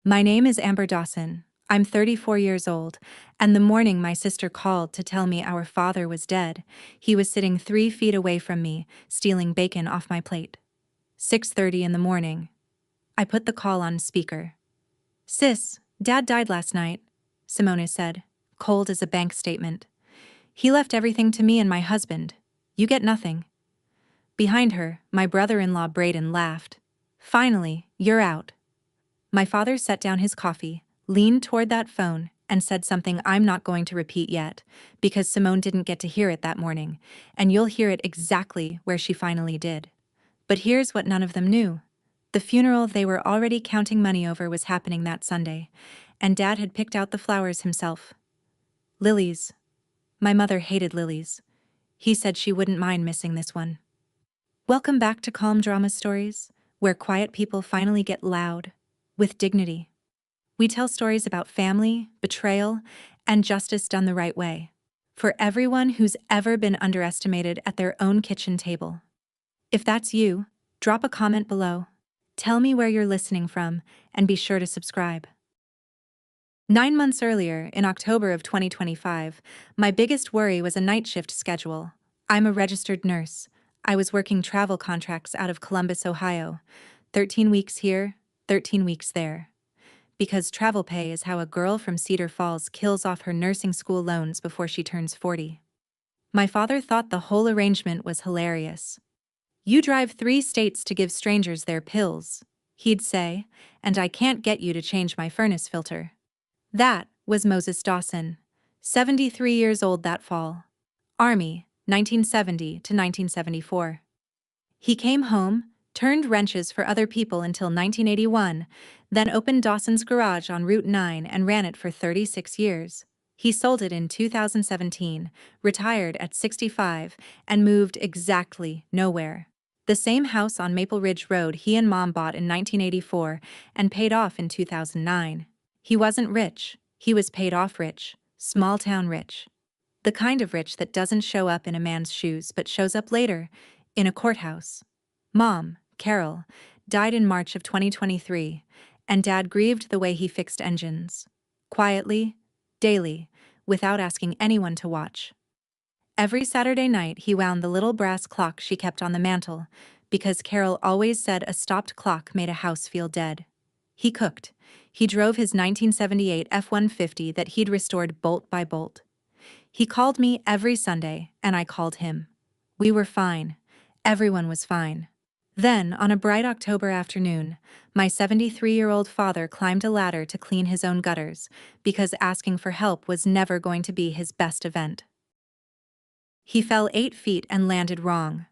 My name is Amber Dawson. I'm 34 years old, and the morning my sister called to tell me our father was dead, he was sitting 3 feet away from me, stealing bacon off my plate. 6:30 in the morning. I put the call on speaker. "Sis, Dad died last night," Simone said, cold as a bank statement. "He left everything to me and my husband. You get nothing." Behind her, my brother-in-law Braden laughed. "Finally, you're out." My father set down his coffee, leaned toward that phone, and said something I'm not going to repeat yet, because Simone didn't get to hear it that morning, and you'll hear it exactly where she finally did. But here's what none of them knew. The funeral they were already counting money over was happening that Sunday, and Dad had picked out the flowers himself. Lilies. My mother hated lilies. He said she wouldn't mind missing this one. Welcome back to Calm Drama Stories, where quiet people finally get loud, with dignity. We tell stories about family, betrayal, and justice done the right way, for everyone who's ever been underestimated at their own kitchen table. If that's you, drop a comment below. Tell me where you're listening from, and be sure to subscribe. 9 months earlier, in October of 2025, my biggest worry was a night shift schedule. I'm a registered nurse. I was working travel contracts out of Columbus, Ohio. 13 weeks here, 13 weeks there. Because travel pay is how a girl from Cedar Falls kills off her nursing school loans before she turns 40. My father thought the whole arrangement was hilarious. "You drive 3 states to give strangers their pills," he'd say, "and I can't get you to change my furnace filter." That was Moses Dawson, 73 years old that fall. Army, 1970 to 1974. He came home, turned wrenches for other people until 1981, then opened Dawson's Garage on Route 9 and ran it for 36 years. He sold it in 2017, retired at 65, and moved exactly nowhere. The same house on Maple Ridge Road he and Mom bought in 1984 and paid off in 2009. He wasn't rich, he was paid off rich, small-town rich. The kind of rich that doesn't show up in a man's shoes but shows up later, in a courthouse. Mom, Carol, died in March of 2023, and Dad grieved the way he fixed engines. Quietly, daily, without asking anyone to watch. Every Saturday night he wound the little brass clock she kept on the mantel, because Carol always said a stopped clock made a house feel dead. He cooked. He drove his 1978 F-150 that he'd restored bolt by bolt. He called me every Sunday, and I called him. We were fine. Everyone was fine. Then, on a bright October afternoon, my 73-year-old father climbed a ladder to clean his own gutters, because asking for help was never going to be his best event. He fell 8 feet and landed wrong.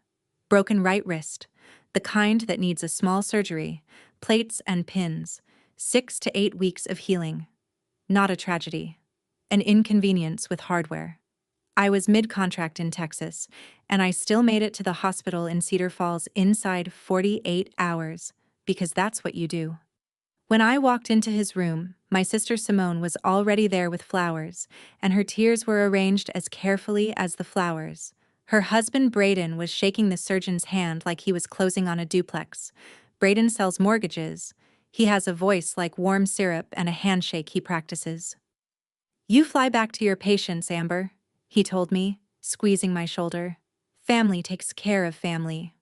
Broken right wrist, the kind that needs a small surgery, plates and pins, 6 to 8 weeks of healing. Not a tragedy. An inconvenience with hardware. I was mid-contract in Texas, and I still made it to the hospital in Cedar Falls inside 48 hours, because that's what you do. When I walked into his room, my sister Simone was already there with flowers, and her tears were arranged as carefully as the flowers. Her husband Braden was shaking the surgeon's hand like he was closing on a duplex. Braden sells mortgages. He has a voice like warm syrup and a handshake he practices. "You fly back to your patients, Amber," he told me, squeezing my shoulder. "Family takes care of family."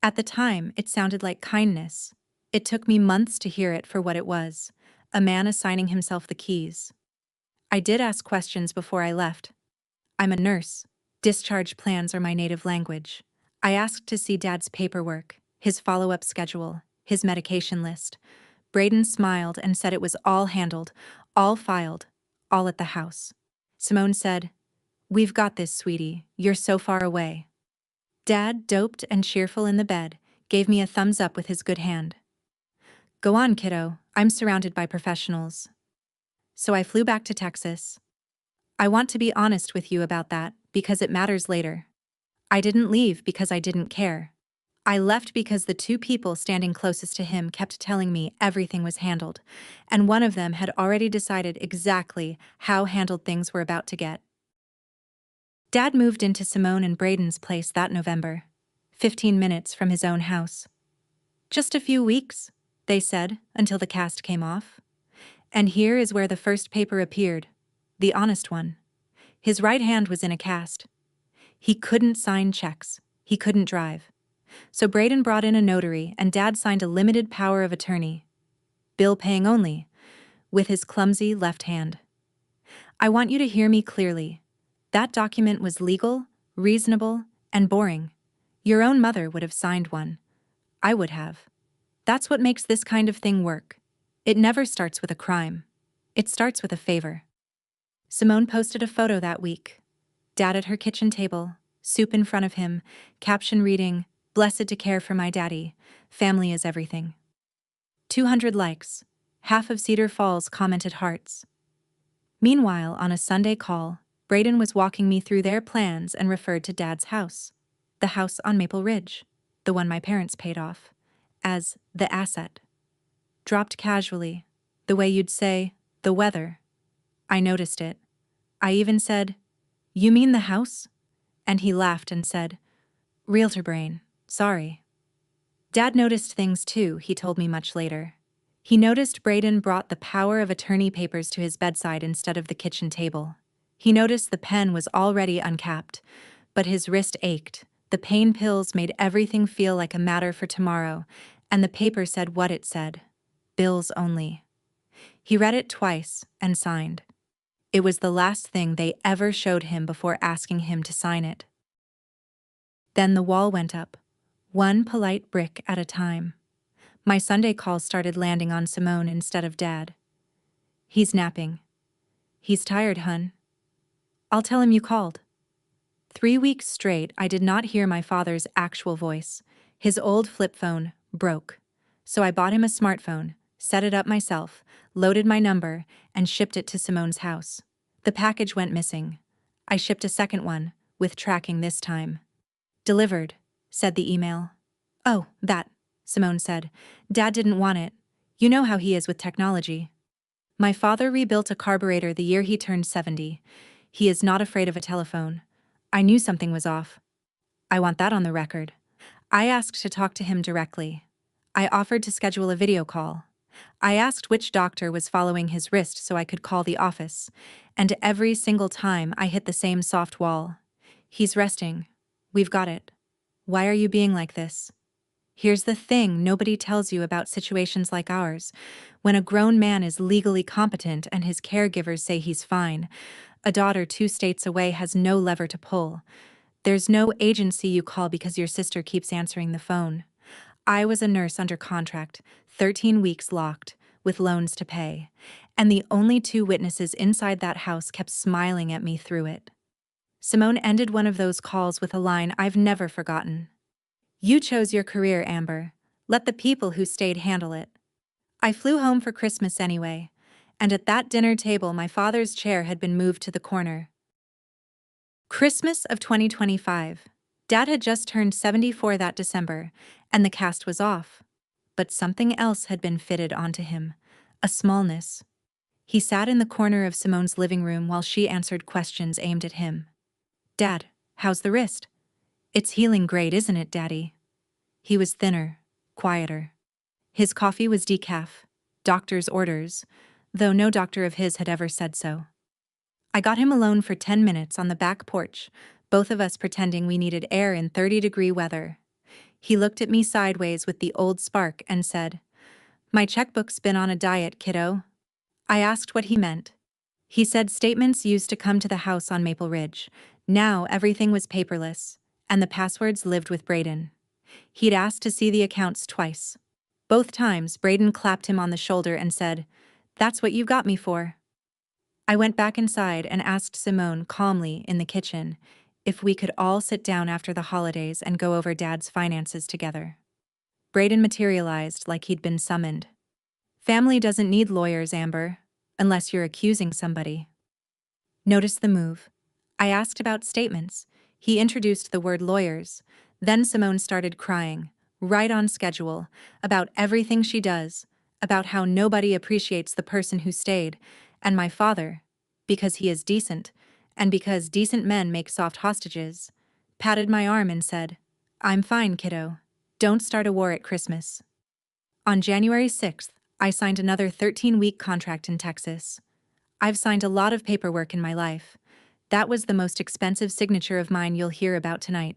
At the time, it sounded like kindness. It took me months to hear it for what it was, a man assigning himself the keys. I did ask questions before I left. I'm a nurse. Discharge plans are my native language. I asked to see Dad's paperwork, his follow-up schedule, his medication list. Braden smiled and said it was all handled, all filed, all at the house. Simone said, "We've got this, sweetie. You're so far away." Dad, doped and cheerful in the bed, gave me a thumbs up with his good hand. "Go on, kiddo. I'm surrounded by professionals." So I flew back to Texas. I want to be honest with you about that, because it matters later. I didn't leave because I didn't care. I left because the 2 people standing closest to him kept telling me everything was handled, and one of them had already decided exactly how handled things were about to get. Dad moved into Simone and Braden's place that November, 15 minutes from his own house. "Just a few weeks," they said, until the cast came off. And here is where the first paper appeared, the honest one. His right hand was in a cast. He couldn't sign checks. He couldn't drive. So Braden brought in a notary and Dad signed a limited power of attorney. Bill paying only, with his clumsy left hand. I want you to hear me clearly. That document was legal, reasonable, and boring. Your own mother would have signed one. I would have. That's what makes this kind of thing work. It never starts with a crime. It starts with a favor. Simone posted a photo that week. Dad at her kitchen table, soup in front of him, caption reading, "Blessed to care for my daddy. Family is everything." 200 likes. Half of Cedar Falls commented hearts. Meanwhile, on a Sunday call, Braden was walking me through their plans and referred to Dad's house. The house on Maple Ridge, the one my parents paid off, as the asset. Dropped casually, the way you'd say, the weather. I noticed it. I even said, "You mean the house?" And he laughed and said, "Realtor brain, sorry." Dad noticed things too, he told me much later. He noticed Braden brought the power of attorney papers to his bedside instead of the kitchen table. He noticed the pen was already uncapped, but his wrist ached. The pain pills made everything feel like a matter for tomorrow, and the paper said what it said. Bills only. He read it twice and signed. It was the last thing they ever showed him before asking him to sign it. Then the wall went up, one polite brick at a time. My Sunday calls started landing on Simone instead of Dad. "He's napping. He's tired, hun. I'll tell him you called." 3 weeks straight, I did not hear my father's actual voice. His old flip phone broke. So I bought him a smartphone, set it up myself, loaded my number, and shipped it to Simone's house. The package went missing. I shipped a second one, with tracking this time. "Delivered," said the email. "Oh, that," Simone said. "Dad didn't want it. You know how he is with technology." My father rebuilt a carburetor the year he turned 70. He is not afraid of a telephone. I knew something was off. I want that on the record. I asked to talk to him directly. I offered to schedule a video call. I asked which doctor was following his wrist so I could call the office, and every single time I hit the same soft wall. "He's resting. We've got it. Why are you being like this?" Here's the thing nobody tells you about situations like ours. When a grown man is legally competent and his caregivers say he's fine, a daughter 2 states away has no lever to pull. There's no agency you call because your sister keeps answering the phone. I was a nurse under contract, 13 weeks locked, with loans to pay, and the only 2 witnesses inside that house kept smiling at me through it. Simone ended one of those calls with a line I've never forgotten. "You chose your career, Amber. Let the people who stayed handle it." I flew home for Christmas anyway, and at that dinner table my father's chair had been moved to the corner. Christmas of 2025. Dad had just turned 74 that December, and the cast was off. But something else had been fitted onto him, a smallness. He sat in the corner of Simone's living room while she answered questions aimed at him. "Dad, how's the wrist?" "It's healing great, isn't it, Daddy?" He was thinner, quieter. His coffee was decaf, doctor's orders, though no doctor of his had ever said so. I got him alone for 10 minutes on the back porch, both of us pretending we needed air in 30-degree weather. He looked at me sideways with the old spark and said, "My checkbook's been on a diet, kiddo." I asked what he meant. He said statements used to come to the house on Maple Ridge. Now everything was paperless, and the passwords lived with Braden. He'd asked to see the accounts twice. Both times, Braden clapped him on the shoulder and said, "That's what you got me for." I went back inside and asked Simone calmly in the kitchen if we could all sit down after the holidays and go over Dad's finances together. Braden materialized like he'd been summoned. "Family doesn't need lawyers, Amber, unless you're accusing somebody." Notice the move. I asked about statements. He introduced the word lawyers. Then Simone started crying, right on schedule, about everything she does, about how nobody appreciates the person who stayed, and my father, because he is decent, and because decent men make soft hostages, patted my arm and said, "I'm fine, kiddo. Don't start a war at Christmas." On January 6th, I signed another 13-week contract in Texas. I've signed a lot of paperwork in my life. That was the most expensive signature of mine you'll hear about tonight.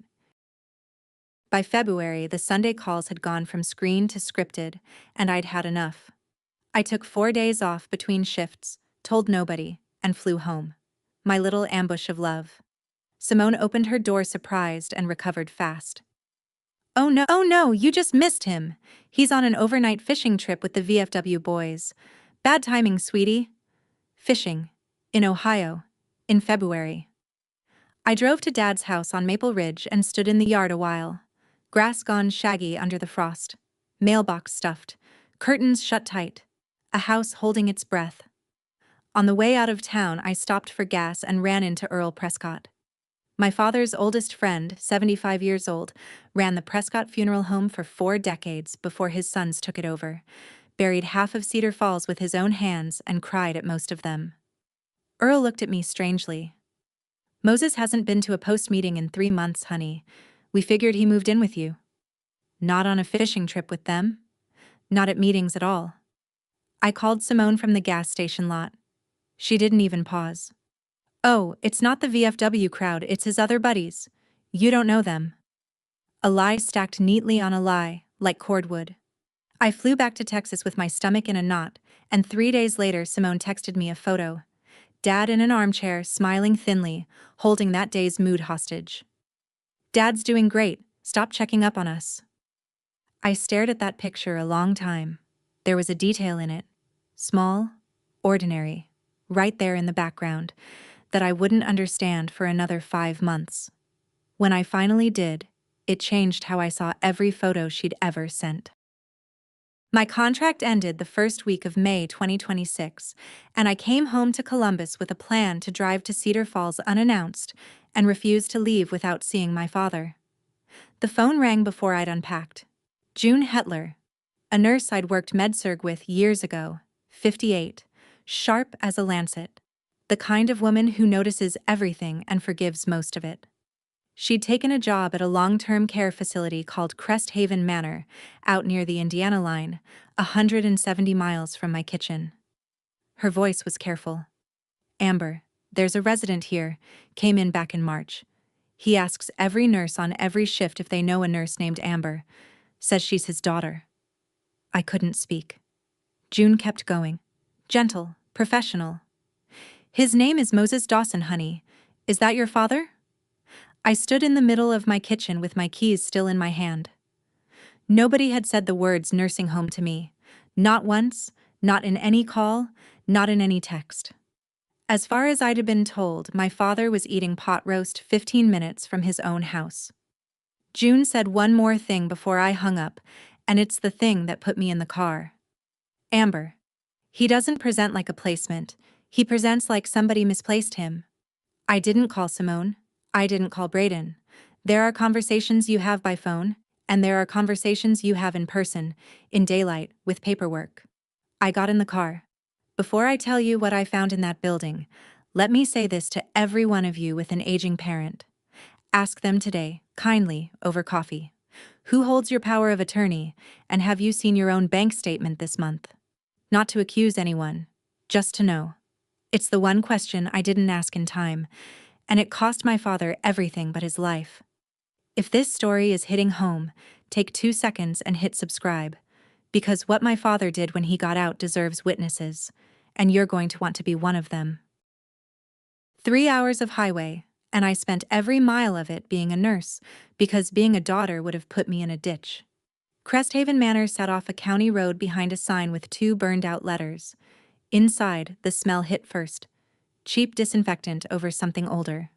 By February, the Sunday calls had gone from screen to scripted, and I'd had enough. I took 4 days off between shifts, told nobody, and flew home. My little ambush of love. Simone opened her door surprised and recovered fast. Oh no, you just missed him. He's on an overnight fishing trip with the VFW boys. Bad timing, sweetie. Fishing. In Ohio. In February. I drove to Dad's house on Maple Ridge and stood in the yard a while. Grass gone shaggy under the frost. Mailbox stuffed. Curtains shut tight. A house holding its breath. On the way out of town, I stopped for gas and ran into Earl Prescott. My father's oldest friend, 75 years old, ran the Prescott Funeral Home for 4 decades before his sons took it over, buried half of Cedar Falls with his own hands and cried at most of them. Earl looked at me strangely. Moses hasn't been to a post meeting in 3 months, honey. We figured he moved in with you. Not on a fishing trip with them? Not at meetings at all. I called Simone from the gas station lot. She didn't even pause. Oh, it's not the VFW crowd, it's his other buddies. You don't know them. A lie stacked neatly on a lie, like cordwood. I flew back to Texas with my stomach in a knot, and 3 days later Simone texted me a photo. Dad in an armchair, smiling thinly, holding that day's mood hostage. Dad's doing great, stop checking up on us. I stared at that picture a long time. There was a detail in it. Small, ordinary, right there in the background, that I wouldn't understand for another 5 months. When I finally did, it changed how I saw every photo she'd ever sent. My contract ended the first week of May 2026, and I came home to Columbus with a plan to drive to Cedar Falls unannounced and refuse to leave without seeing my father. The phone rang before I'd unpacked. June Hetler, a nurse I'd worked med-surg with years ago, 58, sharp as a lancet. The kind of woman who notices everything and forgives most of it. She'd taken a job at a long-term care facility called Crest Haven Manor, out near the Indiana line, 170 miles from my kitchen. Her voice was careful. Amber, there's a resident here, came in back in March. He asks every nurse on every shift if they know a nurse named Amber. Says she's his daughter. I couldn't speak. June kept going. Gentle, professional. His name is Moses Dawson, honey. Is that your father? I stood in the middle of my kitchen with my keys still in my hand. Nobody had said the words nursing home to me. Not once, not in any call, not in any text. As far as I'd been told, my father was eating pot roast 15 minutes from his own house. June said one more thing before I hung up, and it's the thing that put me in the car. Amber. He doesn't present like a placement. He presents like somebody misplaced him. I didn't call Simone. I didn't call Brayden. There are conversations you have by phone, and there are conversations you have in person, in daylight, with paperwork. I got in the car. Before I tell you what I found in that building, let me say this to every one of you with an aging parent. Ask them today, kindly, over coffee. Who holds your power of attorney, and have you seen your own bank statement this month? Not to accuse anyone, just to know. It's the one question I didn't ask in time, and it cost my father everything but his life. If this story is hitting home, take 2 seconds and hit subscribe, because what my father did when he got out deserves witnesses, and you're going to want to be one of them. 3 hours of highway, and I spent every mile of it being a nurse, because being a daughter would have put me in a ditch. Crest Haven Manor sat off a county road behind a sign with 2 burned-out letters. Inside, the smell hit first. Cheap disinfectant over something older.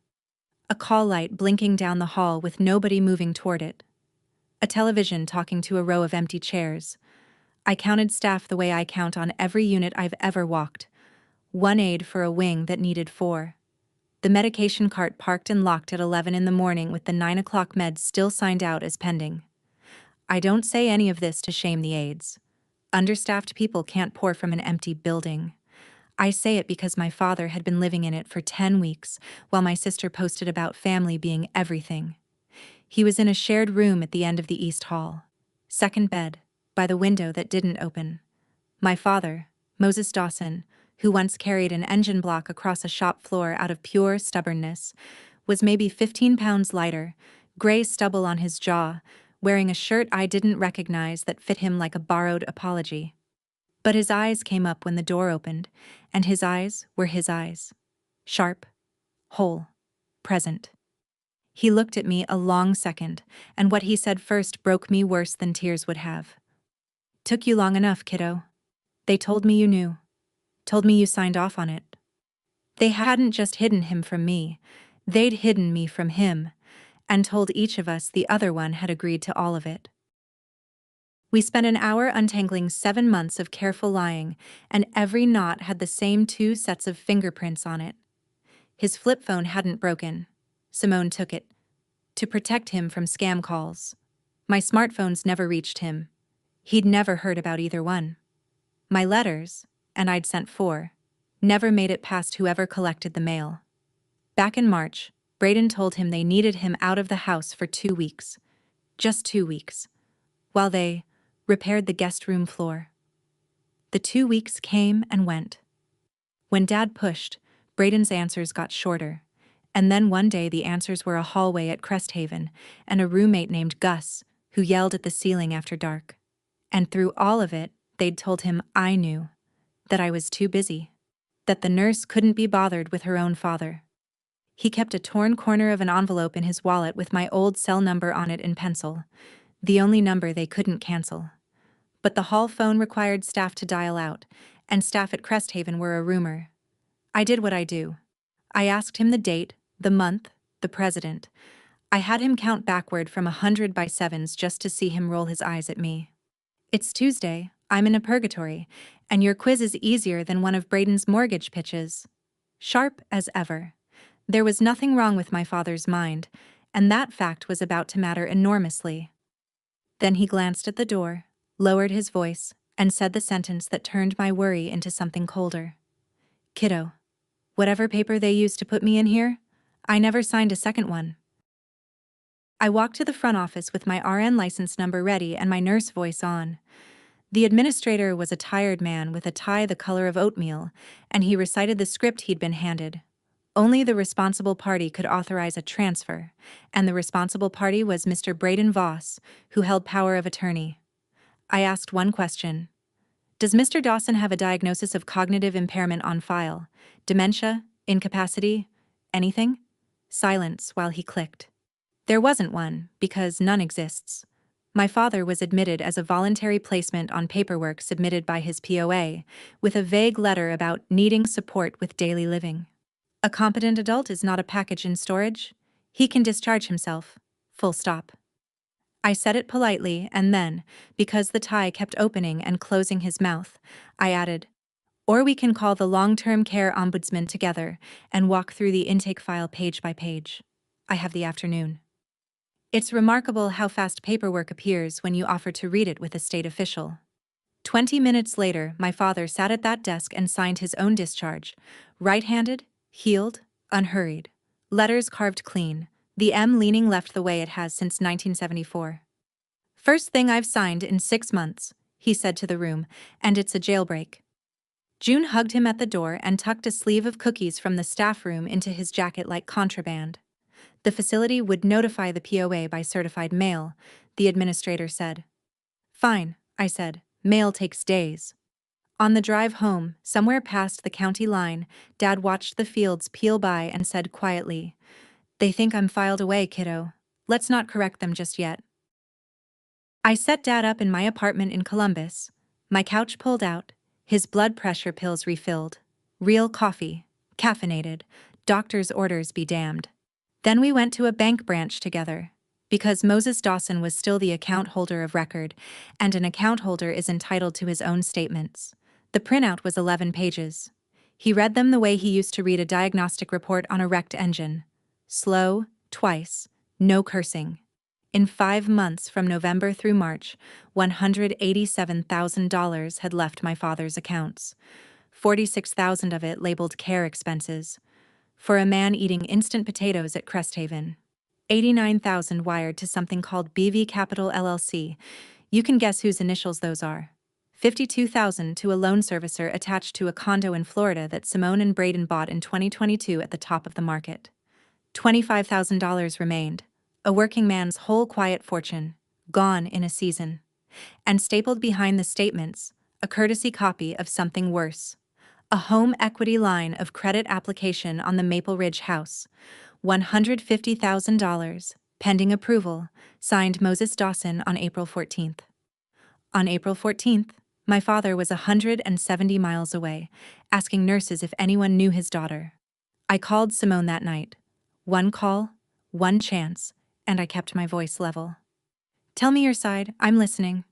A call light blinking down the hall with nobody moving toward it. A television talking to a row of empty chairs. I counted staff the way I count on every unit I've ever walked. 1 aide for a wing that needed 4. The medication cart parked and locked at 11 in the morning with the 9 o'clock meds still signed out as pending. I don't say any of this to shame the aides. Understaffed people can't pour from an empty building. I say it because my father had been living in it for 10 weeks, while my sister posted about family being everything. He was in a shared room at the end of the East Hall. Second bed, by the window that didn't open. My father, Moses Dawson, who once carried an engine block across a shop floor out of pure stubbornness, was maybe 15 pounds lighter, gray stubble on his jaw, wearing a shirt I didn't recognize that fit him like a borrowed apology. But his eyes came up when the door opened, and his eyes were his eyes. Sharp, whole, present. He looked at me a long second, and what he said first broke me worse than tears would have. "Took you long enough, kiddo. They told me you knew. Told me you signed off on it." They hadn't just hidden him from me, they'd hidden me from him, and told each of us the other one had agreed to all of it. We spent an hour untangling 7 months of careful lying, and every knot had the same 2 sets of fingerprints on it. His flip phone hadn't broken. Simone took it. To protect him from scam calls. My smartphones never reached him. He'd never heard about either one. My letters, and I'd sent 4, never made it past whoever collected the mail. Back in March, Braden told him they needed him out of the house for 2 weeks. Just 2 weeks. While they repaired the guest room floor. The 2 weeks came and went. When Dad pushed, Braden's answers got shorter. And then one day the answers were a hallway at Cresthaven and a roommate named Gus, who yelled at the ceiling after dark. And through all of it, they'd told him I knew. That I was too busy. That the nurse couldn't be bothered with her own father. He kept a torn corner of an envelope in his wallet with my old cell number on it in pencil, the only number they couldn't cancel. But the hall phone required staff to dial out, and staff at Cresthaven were a rumor. I did what I do. I asked him the date, the month, the president. I had him count backward from 100 by 7s just to see him roll his eyes at me. "It's Tuesday, I'm in a purgatory, and your quiz is easier than one of Braden's mortgage pitches." Sharp as ever. There was nothing wrong with my father's mind, and that fact was about to matter enormously. Then he glanced at the door, lowered his voice, and said the sentence that turned my worry into something colder. "Kiddo, whatever paper they used to put me in here, I never signed a second one." I walked to the front office with my RN license number ready and my nurse voice on. The administrator was a tired man with a tie the color of oatmeal, and he recited the script he'd been handed. Only the responsible party could authorize a transfer, and the responsible party was Mr. Braden Voss, who held power of attorney. I asked one question. "Does Mr. Dawson have a diagnosis of cognitive impairment on file? Dementia? Incapacity? Anything?" Silence while he clicked. There wasn't one, because none exists. My father was admitted as a voluntary placement on paperwork submitted by his POA, with a vague letter about needing support with daily living. A competent adult is not a package in storage. He can discharge himself. Full stop. I said it politely, and then, because the tie kept opening and closing his mouth, I added, "Or we can call the long-term care ombudsman together and walk through the intake file page by page. I have the afternoon." It's remarkable how fast paperwork appears when you offer to read it with a state official. 20 minutes later, my father sat at that desk and signed his own discharge. Right-handed, healed, unhurried. Letters carved clean, the M leaning left the way it has since 1974. "First thing I've signed in 6 months, he said to the room, "and it's a jailbreak." June hugged him at the door and tucked a sleeve of cookies from the staff room into his jacket like contraband. The facility would notify the POA by certified mail, the administrator said. "Fine," I said. "Mail takes days." On the drive home, somewhere past the county line, Dad watched the fields peel by and said quietly, "They think I'm filed away, kiddo. Let's not correct them just yet." I set Dad up in my apartment in Columbus, my couch pulled out, his blood pressure pills refilled. Real coffee, caffeinated, doctor's orders be damned. Then we went to a bank branch together, because Moses Dawson was still the account holder of record, and an account holder is entitled to his own statements. The printout was 11 pages. He read them the way he used to read a diagnostic report on a wrecked engine. Slow, twice, no cursing. In 5 months from November through March, $187,000 had left my father's accounts. 46,000 of it labeled care expenses. For a man eating instant potatoes at Cresthaven. 89,000 wired to something called BV Capital LLC. You can guess whose initials those are. $52,000 to a loan servicer attached to a condo in Florida that Simone and Braden bought in 2022 at the top of the market. $25,000 remained, a working man's whole quiet fortune, gone in a season. And stapled behind the statements, a courtesy copy of something worse. A home equity line of credit application on the Maple Ridge house. $150,000, pending approval, signed Moses Dawson on April 14th. On April 14th, my father was 170 miles away, asking nurses if anyone knew his daughter. I called Simone that night. One call, one chance, and I kept my voice level. "Tell me your side, I'm listening."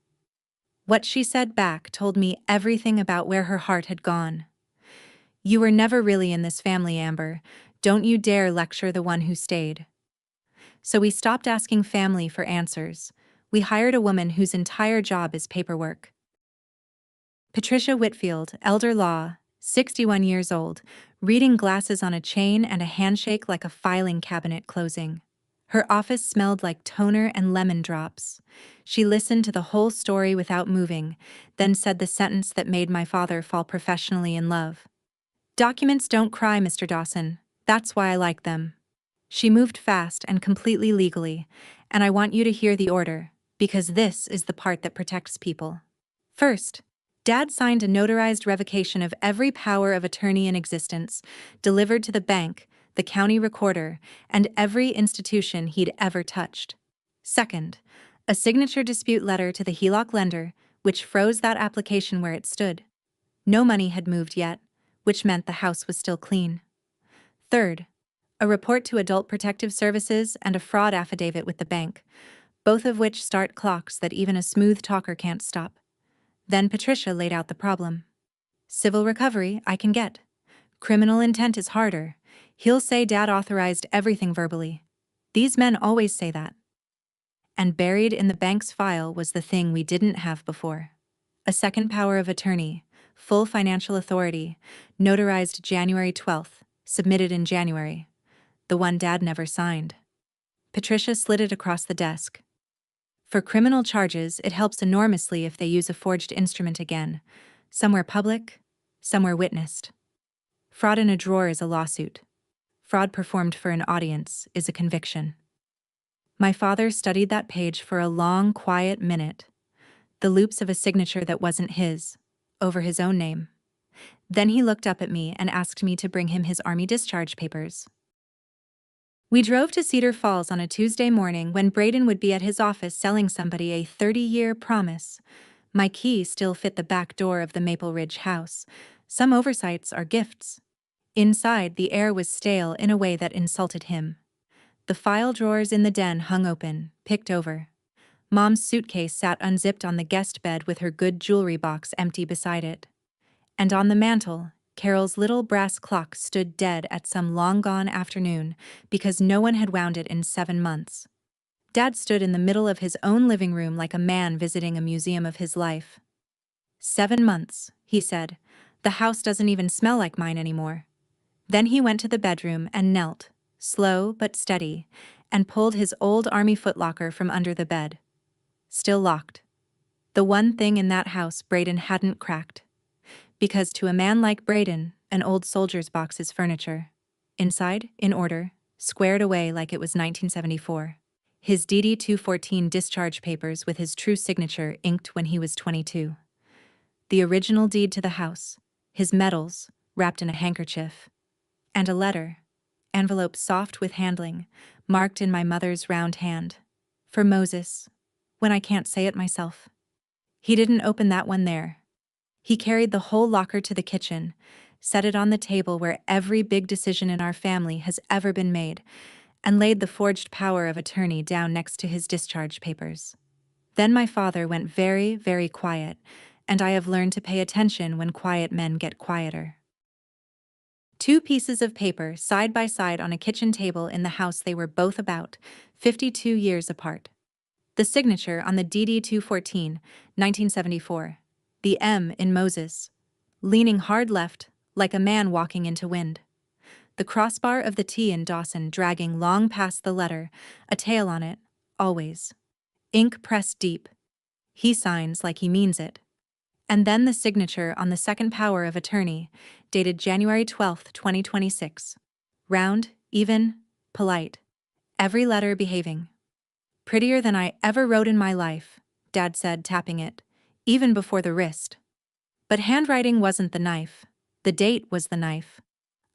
What she said back told me everything about where her heart had gone. "You were never really in this family, Amber. Don't you dare lecture the one who stayed." So we stopped asking family for answers. We hired a woman whose entire job is paperwork. Patricia Whitfield, elder law, 61 years old, reading glasses on a chain and a handshake like a filing cabinet closing. Her office smelled like toner and lemon drops. She listened to the whole story without moving, then said the sentence that made my father fall professionally in love. "Documents don't cry, Mr. Dawson. That's why I like them." She moved fast and completely legally, and I want you to hear the order, because this is the part that protects people. First, Dad signed a notarized revocation of every power of attorney in existence, delivered to the bank, the county recorder, and every institution he'd ever touched. Second, a signature dispute letter to the HELOC lender, which froze that application where it stood. No money had moved yet, which meant the house was still clean. Third, a report to Adult Protective Services and a fraud affidavit with the bank, both of which start clocks that even a smooth talker can't stop. Then Patricia laid out the problem. "Civil recovery, I can get. Criminal intent is harder. He'll say Dad authorized everything verbally. These men always say that." And buried in the bank's file was the thing we didn't have before. A second power of attorney, full financial authority, notarized January 12th, submitted in January. The one Dad never signed. Patricia slid it across the desk. "For criminal charges, it helps enormously if they use a forged instrument again. Somewhere public, somewhere witnessed. Fraud in a drawer is a lawsuit. Fraud performed for an audience is a conviction." My father studied that page for a long, quiet minute. The loops of a signature that wasn't his, over his own name. Then he looked up at me and asked me to bring him his Army discharge papers. We drove to Cedar Falls on a Tuesday morning when Braden would be at his office selling somebody a 30-year promise. My key still fit the back door of the Maple Ridge house. Some oversights are gifts. Inside, the air was stale in a way that insulted him. The file drawers in the den hung open, picked over. Mom's suitcase sat unzipped on the guest bed with her good jewelry box empty beside it. And on the mantel, Carol's little brass clock stood dead at some long-gone afternoon because no one had wound it in 7 months. Dad stood in the middle of his own living room like a man visiting a museum of his life. 7 months, he said. The house doesn't even smell like mine anymore. Then he went to the bedroom and knelt, slow but steady, and pulled his old Army footlocker from under the bed. Still locked. The one thing in that house Braden hadn't cracked. Because to a man like Braden, an old soldier's box is furniture. Inside, in order, squared away like it was 1974. His DD-214 discharge papers with his true signature inked when he was 22. The original deed to the house, his medals, wrapped in a handkerchief. And a letter, envelope soft with handling, marked in my mother's round hand. For Moses, when I can't say it myself. He didn't open that one there. He carried the whole locker to the kitchen, set it on the table where every big decision in our family has ever been made, and laid the forged power of attorney down next to his discharge papers. Then my father went very, very quiet, and I have learned to pay attention when quiet men get quieter. 2 pieces of paper side by side on a kitchen table in the house they were both about 52 years apart. The signature on the DD-214, 1974. The M in Moses. Leaning hard left, like a man walking into wind. The crossbar of the T in Dawson dragging long past the letter, a tail on it, always. Ink pressed deep. He signs like he means it. And then the signature on the second power of attorney, dated January 12, 2026. Round, even, polite. Every letter behaving. Prettier than I ever wrote in my life, Dad said, tapping it, even before the wrist. But handwriting wasn't the knife. The date was the knife.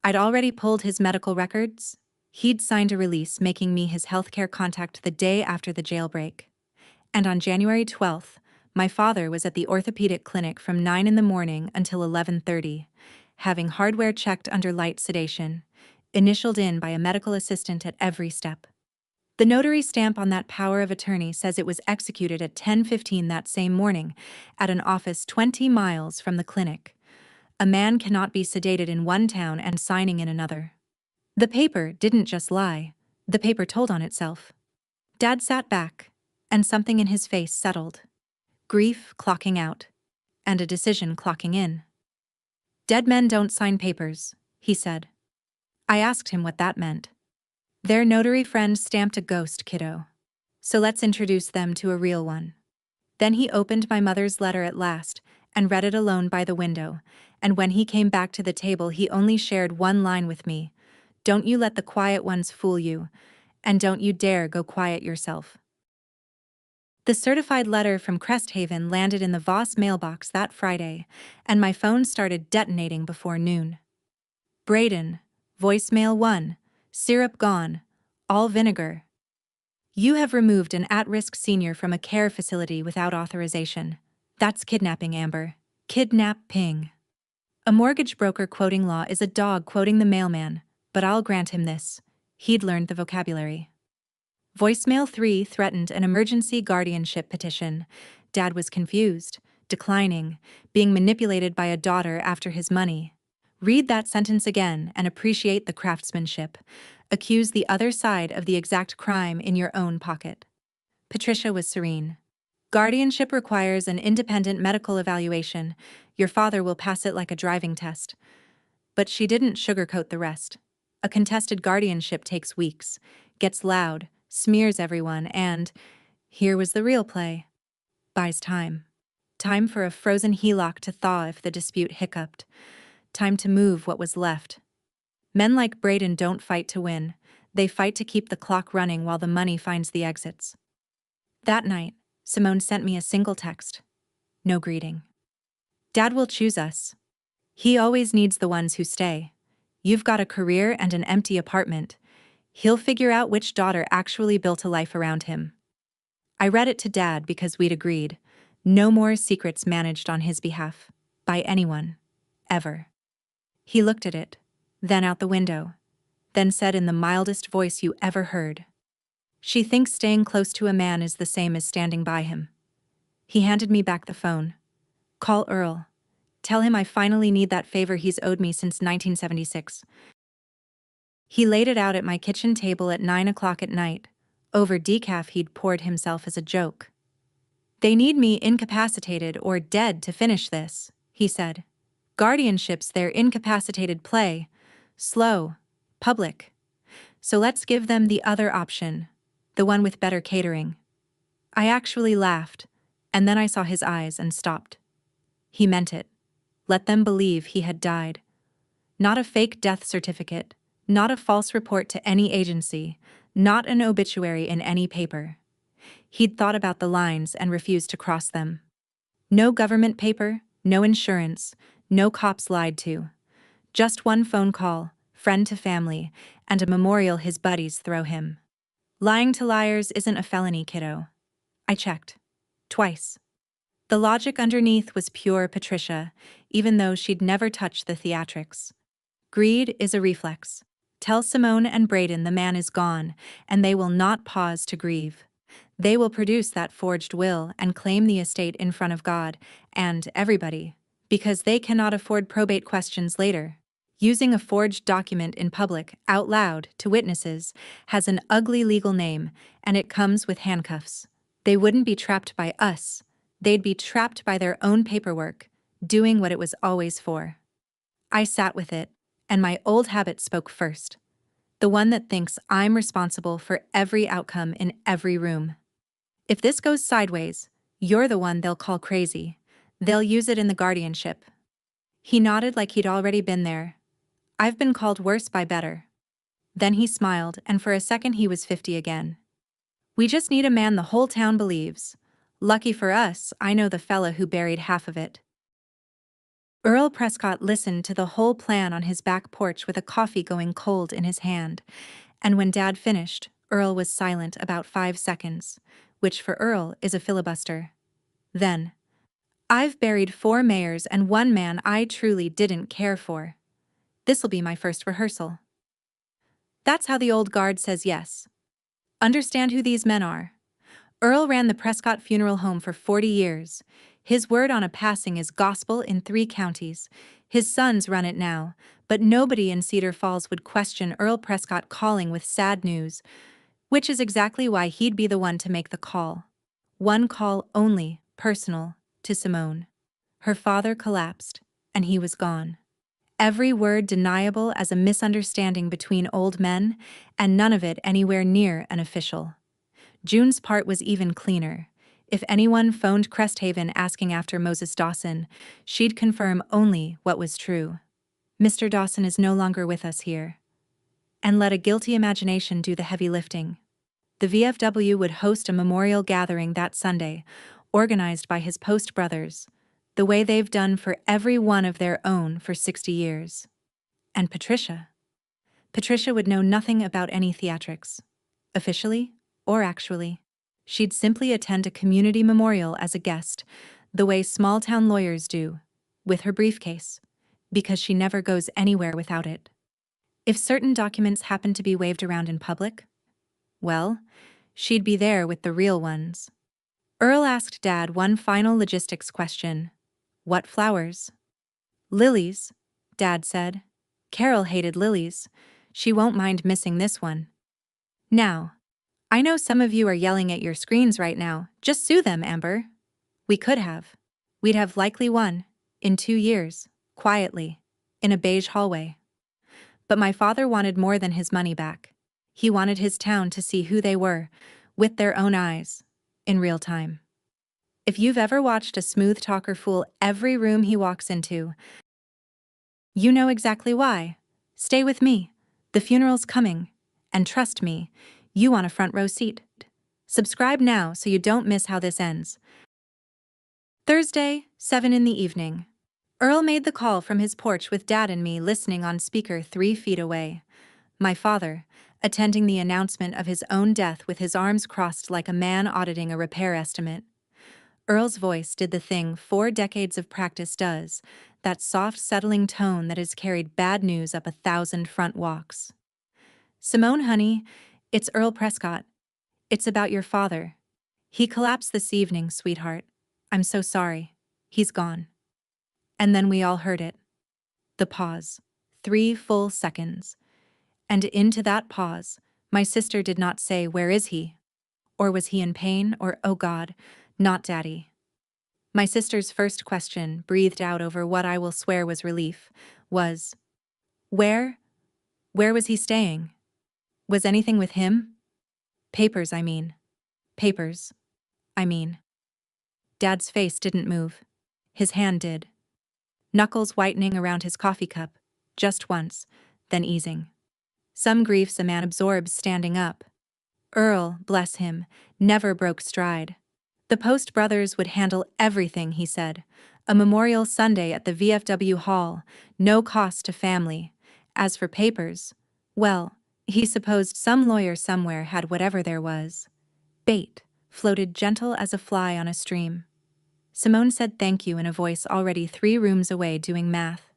I'd already pulled his medical records. He'd signed a release making me his healthcare contact the day after the jailbreak. And on January 12th, my father was at the orthopedic clinic from 9 in the morning until 11:30, having hardware checked under light sedation, initialed in by a medical assistant at every step. The notary stamp on that power of attorney says it was executed at 10:15 that same morning at an office 20 miles from the clinic. A man cannot be sedated in one town and signing in another. The paper didn't just lie. The paper told on itself. Dad sat back, and something in his face settled. Grief clocking out, and a decision clocking in. Dead men don't sign papers, he said. I asked him what that meant. Their notary friend stamped a ghost, kiddo. So let's introduce them to a real one. Then he opened my mother's letter at last, and read it alone by the window, and when he came back to the table he only shared one line with me. Don't you let the quiet ones fool you, and don't you dare go quiet yourself. The certified letter from Cresthaven landed in the Voss mailbox that Friday, and my phone started detonating before noon. Braden, voicemail 1, syrup gone, all vinegar. You have removed an at-risk senior from a care facility without authorization. That's kidnapping, Amber. Kidnap-ping. A mortgage broker quoting law is a dog quoting the mailman, but I'll grant him this. He'd learned the vocabulary. Voicemail 3 threatened an emergency guardianship petition. Dad was confused, declining, being manipulated by a daughter after his money. Read that sentence again and appreciate the craftsmanship. Accuse the other side of the exact crime in your own pocket. Patricia was serene. Guardianship requires an independent medical evaluation. Your father will pass it like a driving test. But she didn't sugarcoat the rest. A contested guardianship takes weeks, gets loud, smears everyone, and, here was the real play, buys time. Time for a frozen HELOC to thaw if the dispute hiccuped. Time to move what was left. Men like Braden don't fight to win. They fight to keep the clock running while the money finds the exits. That night, Simone sent me a single text. No greeting. Dad will choose us. He always needs the ones who stay. You've got a career and an empty apartment. He'll figure out which daughter actually built a life around him. I read it to Dad because we'd agreed. No more secrets managed on his behalf. By anyone. Ever. He looked at it, then out the window, then said in the mildest voice you ever heard. She thinks staying close to a man is the same as standing by him. He handed me back the phone. Call Earl. Tell him I finally need that favor he's owed me since 1976. He laid it out at my kitchen table at 9 o'clock at night, over decaf he'd poured himself as a joke. They need me incapacitated or dead to finish this, he said. Guardianship's their incapacitated play. Slow. Public. So let's give them the other option. The one with better catering. I actually laughed, and then I saw his eyes and stopped. He meant it. Let them believe he had died. Not a fake death certificate, not a false report to any agency, not an obituary in any paper. He'd thought about the lines and refused to cross them. No government paper, no insurance, no cops lied to. Just one phone call, friend to family, and a memorial his buddies throw him. Lying to liars isn't a felony, kiddo. I checked. Twice. The logic underneath was pure Patricia, even though she'd never touched the theatrics. Greed is a reflex. Tell Simone and Braden the man is gone, and they will not pause to grieve. They will produce that forged will and claim the estate in front of God and everybody, because they cannot afford probate questions later. Using a forged document in public, out loud, to witnesses, has an ugly legal name, and it comes with handcuffs. They wouldn't be trapped by us. They'd be trapped by their own paperwork, doing what it was always for. I sat with it, and my old habit spoke first. The one that thinks I'm responsible for every outcome in every room. If this goes sideways, you're the one they'll call crazy. They'll use it in the guardianship. He nodded like he'd already been there. I've been called worse by better. Then he smiled, and for a second he was 50 again. We just need a man the whole town believes. Lucky for us, I know the fella who buried half of it. Earl Prescott listened to the whole plan on his back porch with a coffee going cold in his hand, and when Dad finished, Earl was silent about 5 seconds, which for Earl is a filibuster. Then, I've buried 4 mayors and 1 man I truly didn't care for. This'll be my first rehearsal. That's how the old guard says yes. Understand who these men are. Earl ran the Prescott Funeral Home for 40 years. His word on a passing is gospel in 3 counties. His sons run it now, but nobody in Cedar Falls would question Earl Prescott calling with sad news, which is exactly why he'd be the one to make the call. One call only, personal, to Simone. Her father collapsed, and he was gone. Every word deniable as a misunderstanding between old men, and none of it anywhere near an official. June's part was even cleaner. If anyone phoned Cresthaven asking after Moses Dawson, she'd confirm only what was true. Mr. Dawson is no longer with us here. And let a guilty imagination do the heavy lifting. The VFW would host a memorial gathering that Sunday, organized by his Post brothers, the way they've done for every one of their own for 60 years. And Patricia would know nothing about any theatrics. Officially or actually. She'd simply attend a community memorial as a guest, the way small-town lawyers do, with her briefcase, because she never goes anywhere without it. If certain documents happen to be waved around in public, well, she'd be there with the real ones. Earl asked Dad one final logistics question. What flowers? Lilies, Dad said. Carol hated lilies. She won't mind missing this one. Now, I know some of you are yelling at your screens right now. Just sue them, Amber. We could have. We'd have likely won, in 2 years, quietly, in a beige hallway. But my father wanted more than his money back. He wanted his town to see who they were, with their own eyes, in real time. If you've ever watched a smooth talker fool every room he walks into, you know exactly why. Stay with me. The funeral's coming. And trust me, you want a front row seat. Subscribe now so you don't miss how this ends. Thursday, 7 in the evening. Earl made the call from his porch with Dad and me listening on speaker 3 feet away. My father, attending the announcement of his own death with his arms crossed like a man auditing a repair estimate. Earl's voice did the thing 4 decades of practice does, that soft, settling tone that has carried bad news up 1,000 front walks. Simone, honey, it's Earl Prescott. It's about your father. He collapsed this evening, sweetheart. I'm so sorry. He's gone. And then we all heard it. The pause. 3 full seconds. And into that pause, my sister did not say, "Where is he?" Or was he in pain? Or, "Oh God, not Daddy." My sister's first question, breathed out over what I will swear was relief, was, Where was he staying? Was anything with him? Papers, I mean. Papers, I mean. Dad's face didn't move. His hand did. Knuckles whitening around his coffee cup, just once, then easing. Some griefs a man absorbs standing up. Earl, bless him, never broke stride. The Post brothers would handle everything, he said. A memorial Sunday at the VFW Hall, no cost to family. As for papers, well, he supposed some lawyer somewhere had whatever there was. Bait, floated gentle as a fly on a stream. Simone said thank you in a voice already 3 rooms away doing math.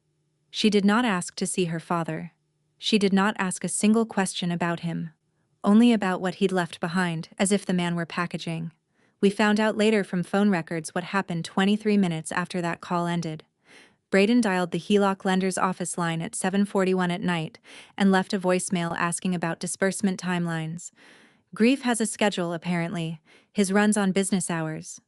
She did not ask to see her father. She did not ask a single question about him. Only about what he'd left behind, as if the man were packaging. We found out later from phone records what happened 23 minutes after that call ended. Braden dialed the HELOC lender's office line at 7:41 at night and left a voicemail asking about disbursement timelines. Grief has a schedule, apparently. His runs on business hours.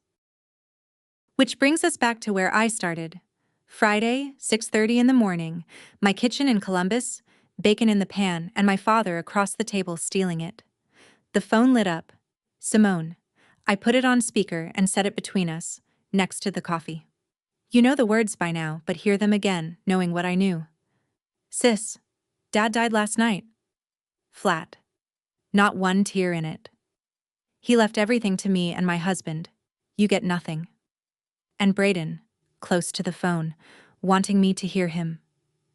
Which brings us back to where I started. Friday, 6:30 in the morning, my kitchen in Columbus, bacon in the pan, and my father across the table stealing it. The phone lit up. Simone. I put it on speaker and set it between us, next to the coffee. You know the words by now, but hear them again, knowing what I knew. Sis, Dad died last night. Flat. Not one tear in it. He left everything to me and my husband. You get nothing. And Brayden, close to the phone, wanting me to hear him.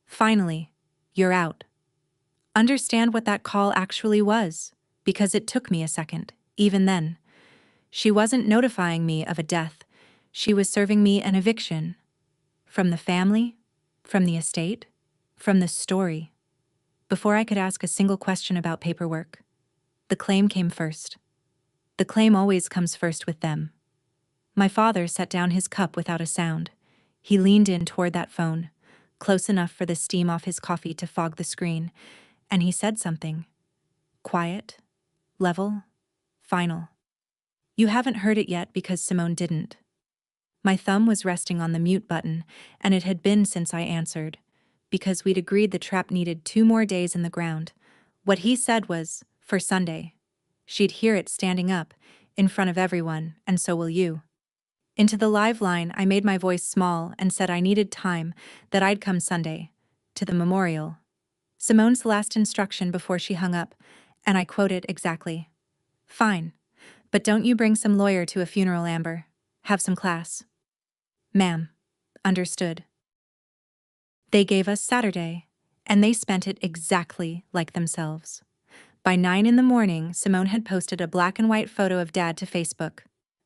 Finally, you're out. Understand what that call actually was, because it took me a second, even then. She wasn't notifying me of a death. She was serving me an eviction. From the family, from the estate, from the story. Before I could ask a single question about paperwork, the claim came first. The claim always comes first with them. My father set down his cup without a sound. He leaned in toward that phone, close enough for the steam off his coffee to fog the screen, and he said something. Quiet, level, final. You haven't heard it yet because Simone didn't. My thumb was resting on the mute button, and it had been since I answered, because we'd agreed the trap needed 2 more days in the ground. What he said was, for Sunday. She'd hear it standing up, in front of everyone, and so will you. Into the live line, I made my voice small and said I needed time, that I'd come Sunday. To the memorial. Simone's last instruction before she hung up, and I quoted exactly. Fine. But don't you bring some lawyer to a funeral, Amber. Have some class. Ma'am. Understood. They gave us Saturday, and they spent it exactly like themselves. By 9 in the morning, Simone had posted a black and white photo of Dad to Facebook.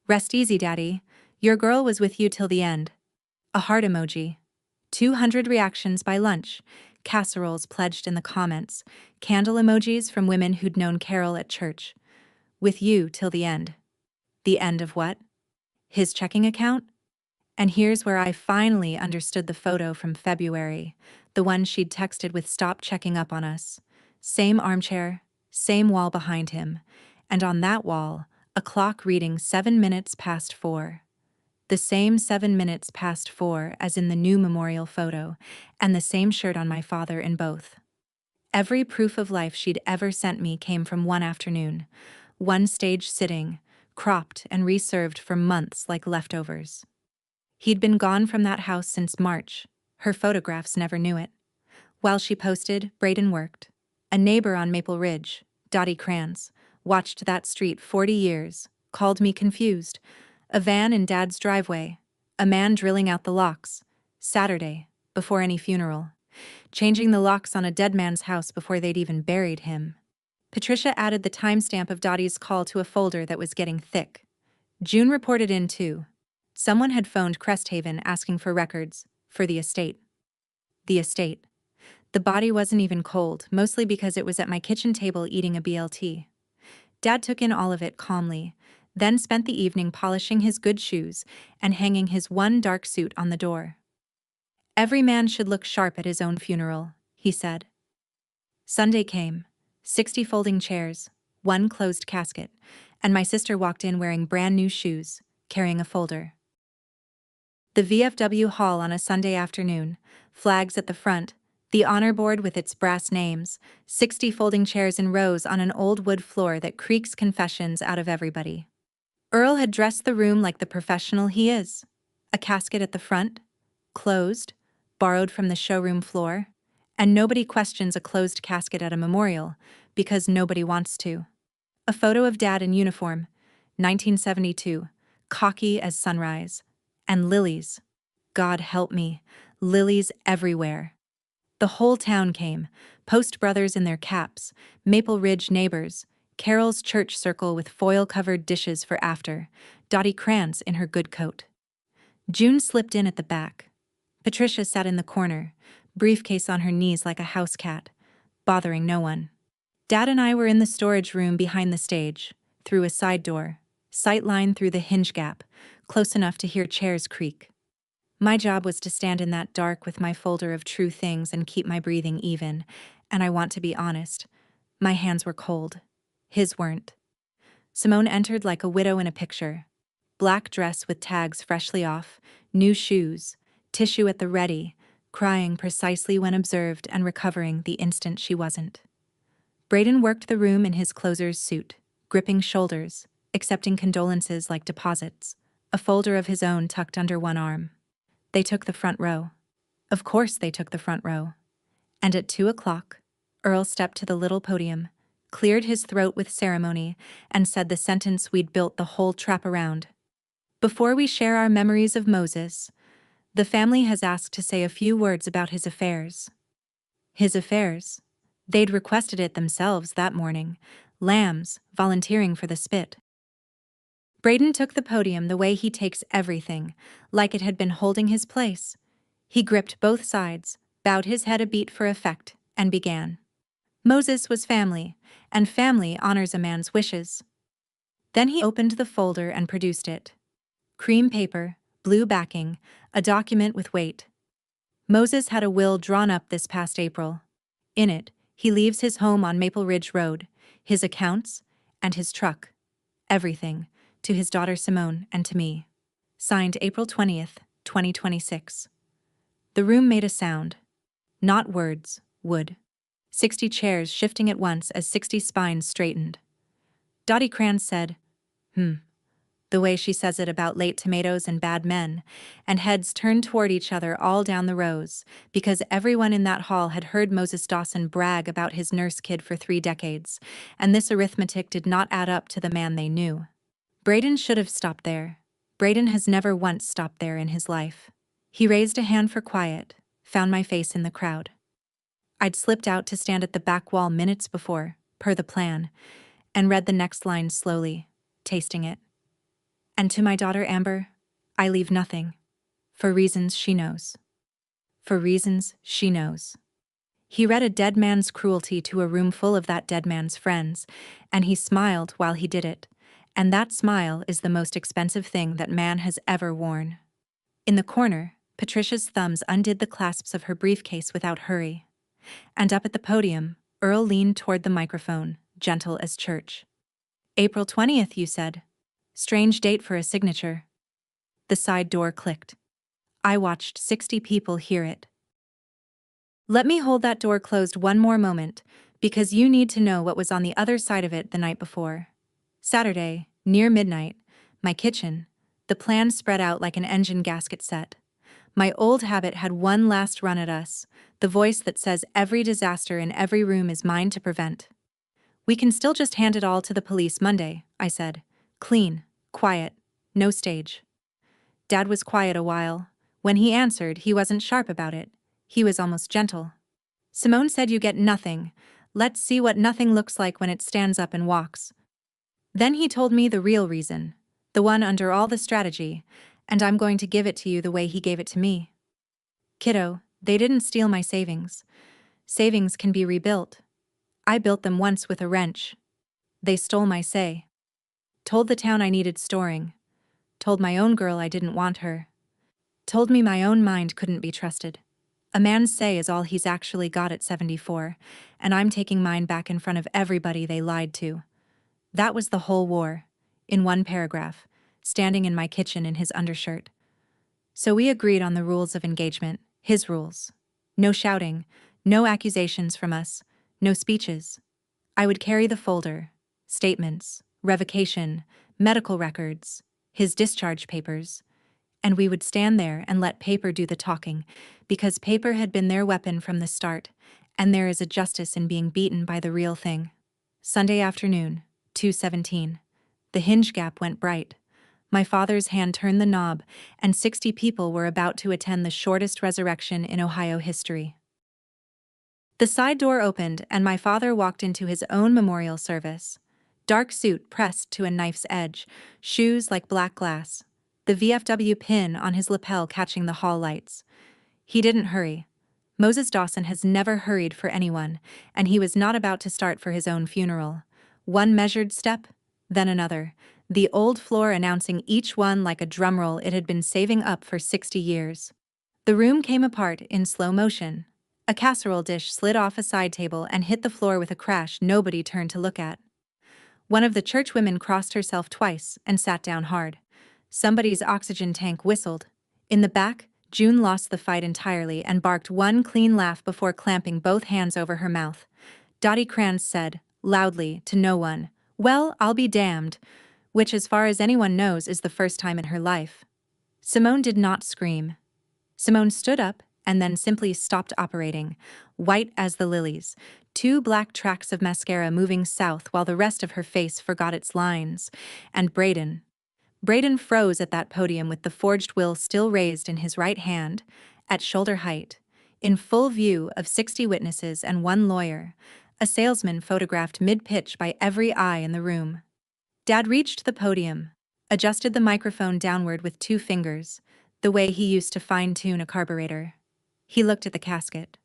Rest easy, Daddy. Your girl was with you till the end. A heart emoji. 200 reactions by lunch. Casseroles pledged in the comments. Candle emojis from women who'd known Carol at church. With you till the end. The end of what? His checking account? And here's where I finally understood the photo from February, the one she'd texted with "Stop checking up on us." Same armchair, same wall behind him, and on that wall, a clock reading 7 minutes past 4. The same 7 minutes past 4 as in the new memorial photo, and the same shirt on my father in both. Every proof of life she'd ever sent me came from one afternoon, one stage sitting, cropped and reserved for months like leftovers. He'd been gone from that house since March. Her photographs never knew it. While she posted, Brayden worked. A neighbor on Maple Ridge, Dottie Kranz, watched that street 40 years, called me confused. A van in Dad's driveway. A man drilling out the locks. Saturday, before any funeral. Changing the locks on a dead man's house before they'd even buried him. Patricia added the timestamp of Dottie's call to a folder that was getting thick. June reported in too. Someone had phoned Cresthaven asking for records, for the estate. The estate. The body wasn't even cold, mostly because it was at my kitchen table eating a BLT. Dad took in all of it calmly, then spent the evening polishing his good shoes and hanging his one dark suit on the door. Every man should look sharp at his own funeral, he said. Sunday came. 60 folding chairs, one closed casket, and my sister walked in wearing brand new shoes, carrying a folder. The VFW hall on a Sunday afternoon, flags at the front, the honor board with its brass names, 60 folding chairs in rows on an old wood floor that creaks confessions out of everybody. Earl had dressed the room like the professional he is. A casket at the front, closed, borrowed from the showroom floor, and nobody questions a closed casket at a memorial, because nobody wants to. A photo of Dad in uniform, 1972, cocky as sunrise, and lilies. God help me, lilies everywhere. The whole town came, Post brothers in their caps, Maple Ridge neighbors, Carol's church circle with foil-covered dishes for after, Dottie Kranz in her good coat. June slipped in at the back. Patricia sat in the corner, briefcase on her knees like a house cat, bothering no one. Dad and I were in the storage room behind the stage, through a side door, sightline through the hinge gap, close enough to hear chairs creak. My job was to stand in that dark with my folder of true things and keep my breathing even, and I want to be honest, my hands were cold. His weren't. Simone entered like a widow in a picture. Black dress with tags freshly off, new shoes, tissue at the ready, crying precisely when observed and recovering the instant she wasn't. Brayden worked the room in his closer's suit, gripping shoulders, accepting condolences like deposits, a folder of his own tucked under one arm. They took the front row. Of course they took the front row. And at 2 o'clock, Earl stepped to the little podium, cleared his throat with ceremony, and said the sentence we'd built the whole trap around. Before we share our memories of Moses, the family has asked to say a few words about his affairs. His affairs? They'd requested it themselves that morning, lambs volunteering for the spit. Braden took the podium the way he takes everything, like it had been holding his place. He gripped both sides, bowed his head a beat for effect, and began. Moses was family, and family honors a man's wishes. Then he opened the folder and produced it. Cream paper, blue backing, a document with weight. Moses had a will drawn up this past April. In it, he leaves his home on Maple Ridge Road, his accounts, and his truck. Everything, to his daughter Simone and to me. Signed April 20th, 2026. The room made a sound. Not words, wood. 60 chairs shifting at once as 60 spines straightened. Dottie Kranz said, the way she says it about late tomatoes and bad men, and heads turned toward each other all down the rows, because everyone in that hall had heard Moses Dawson brag about his nurse kid for 3 decades, and this arithmetic did not add up to the man they knew. Braden should have stopped there. Braden has never once stopped there in his life. He raised a hand for quiet, found my face in the crowd. I'd slipped out to stand at the back wall minutes before, per the plan, and read the next line slowly, tasting it. And to my daughter Amber, I leave nothing. For reasons she knows. For reasons she knows. He read a dead man's cruelty to a room full of that dead man's friends, and he smiled while he did it, and that smile is the most expensive thing that man has ever worn. In the corner, Patricia's thumbs undid the clasps of her briefcase without hurry. And up at the podium, Earl leaned toward the microphone, gentle as church. April 20th, you said. Strange date for a signature. The side door clicked. I watched 60 people hear it. Let me hold that door closed one more moment, because you need to know what was on the other side of it the night before. Saturday, near midnight, my kitchen, the plan spread out like an engine gasket set. My old habit had one last run at us, the voice that says every disaster in every room is mine to prevent. We can still just hand it all to the police Monday, I said. Clean, quiet, no stage. Dad was quiet a while. When he answered, he wasn't sharp about it. He was almost gentle. Simone said you get nothing. Let's see what nothing looks like when it stands up and walks. Then he told me the real reason, the one under all the strategy, and I'm going to give it to you the way he gave it to me. Kiddo, they didn't steal my savings. Savings can be rebuilt. I built them once with a wrench. They stole my say. Told the town I needed storing. Told my own girl I didn't want her. Told me my own mind couldn't be trusted. A man's say is all he's actually got at 74, and I'm taking mine back in front of everybody they lied to. That was the whole war, in one paragraph, standing in my kitchen in his undershirt. So we agreed on the rules of engagement, his rules. No shouting, no accusations from us, no speeches. I would carry the folder, statements, revocation, medical records, his discharge papers, and we would stand there and let paper do the talking, because paper had been their weapon from the start, and there is a justice in being beaten by the real thing. Sunday afternoon, 2:17. The hinge gap went bright. My father's hand turned the knob, and 60 people were about to attend the shortest resurrection in Ohio history. The side door opened, and my father walked into his own memorial service. Dark suit pressed to a knife's edge, shoes like black glass, the VFW pin on his lapel catching the hall lights. He didn't hurry. Moses Dawson has never hurried for anyone, and he was not about to start for his own funeral. One measured step, then another, the old floor announcing each one like a drumroll it had been saving up for 60 years. The room came apart in slow motion. A casserole dish slid off a side table and hit the floor with a crash nobody turned to look at. One of the church women crossed herself twice and sat down hard. Somebody's oxygen tank whistled. In the back, June lost the fight entirely and barked one clean laugh before clamping both hands over her mouth. Dottie Kranz said, loudly, to no one, "Well, I'll be damned," which as far as anyone knows is the first time in her life. Simone did not scream. Simone stood up and then simply stopped operating, white as the lilies, two black tracks of mascara moving south while the rest of her face forgot its lines. And Braden froze at that podium with the forged will still raised in his right hand, at shoulder height, in full view of 60 witnesses and one lawyer, a salesman photographed mid-pitch by every eye in the room. Dad reached the podium, adjusted the microphone downward with two fingers, the way he used to fine-tune a carburetor. He looked at the casket.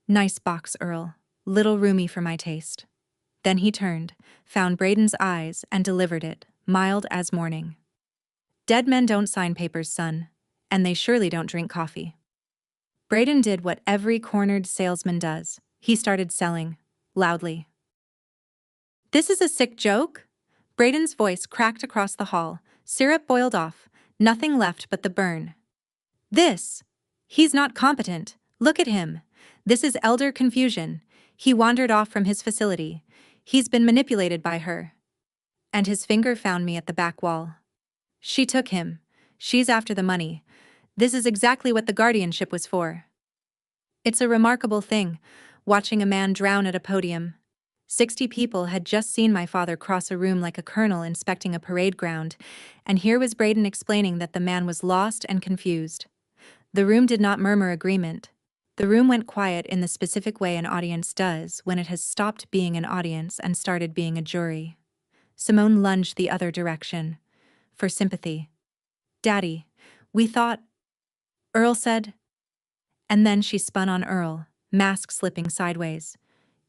Nice box, Earl. Little roomy for my taste. Then he turned, found Braden's eyes, and delivered it, mild as morning. Dead men don't sign papers, son. And they surely don't drink coffee. Braden did what every cornered salesman does. He started selling, loudly. This is a sick joke? Braden's voice cracked across the hall. Syrup boiled off, nothing left but the burn. He's not competent. Look at him. This is elder confusion. He wandered off from his facility. He's been manipulated by her. And his finger found me at the back wall. She took him. She's after the money. This is exactly what the guardianship was for. It's a remarkable thing, watching a man drown at a podium. 60 people had just seen my father cross a room like a colonel inspecting a parade ground, and here was Braden explaining that the man was lost and confused. The room did not murmur agreement. The room went quiet in the specific way an audience does when it has stopped being an audience and started being a jury. Simone lunged the other direction. For sympathy. Daddy, we thought... Earl said. And then she spun on Earl, mask slipping sideways.